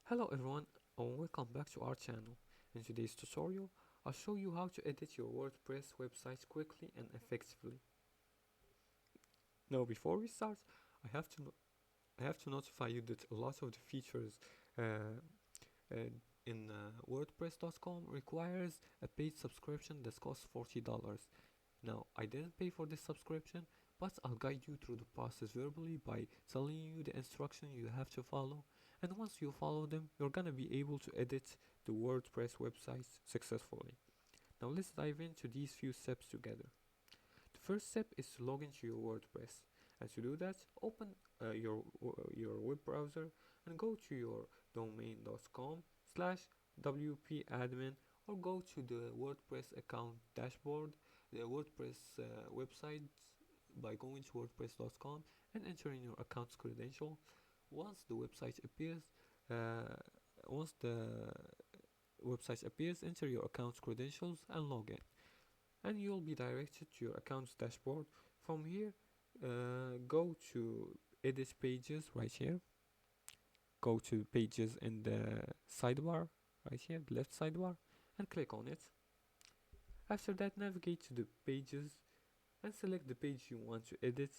Hello everyone and welcome back to our channel. In today's tutorial, I'll show you how to edit your WordPress website quickly and effectively. Now before we start, I have to notify you that a lot of the features uh, uh, in WordPress.com requires a paid subscription that costs $40. Now, I didn't pay for this subscription, but I'll guide you through the process verbally by telling you the instructions you have to follow. And once you follow them, you're gonna be able to edit the WordPress website successfully. Now let's dive into these few steps together. The first step is to log into your WordPress. And to do that, open your web browser and go to your domain.com slash wp-admin, or go to the WordPress account dashboard, the WordPress website, by going to wordpress.com and entering your account's credential. Once the website appears, uh, once the website appears, enter your account's credentials and log in, and you'll be directed to your account's dashboard. From here, go to edit pages right here. Go to pages in the sidebar right here, the left sidebar, and click on it. After that, navigate to the pages and select the page you want to edit.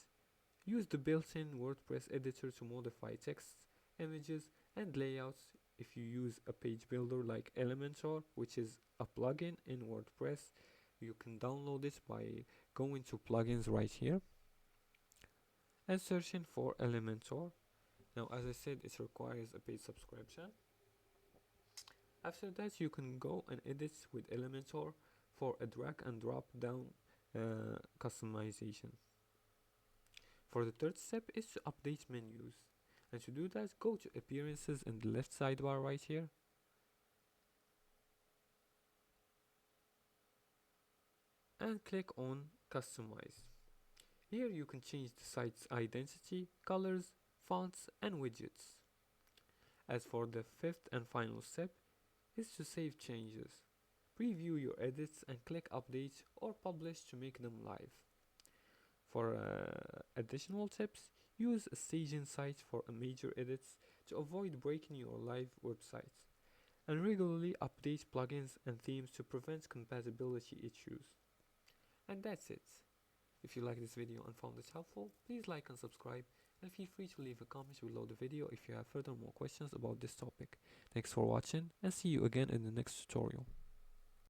Use the built-in WordPress editor to modify text, images, and layouts. If you use a page builder like Elementor, which is a plugin in WordPress, you can download it by going to plugins right here and searching for Elementor. Now, as I said, it requires a paid subscription. After that, you can go and edit with Elementor for a drag and drop down customization. For the third step is to update menus, and to do that, go to appearances in the left sidebar right here and click on customize. Here you can change the site's identity, colors, fonts, and widgets. As for the fifth and final step is to save changes. Preview your edits and click update or publish to make them live. For additional tips, use a staging site for major edits to avoid breaking your live website, and regularly update plugins and themes to prevent compatibility issues. And that's it. If you like this video and found it helpful, please like and subscribe, and feel free to leave a comment below the video if you have further more questions about this topic. Thanks for watching, and see you again in the next tutorial.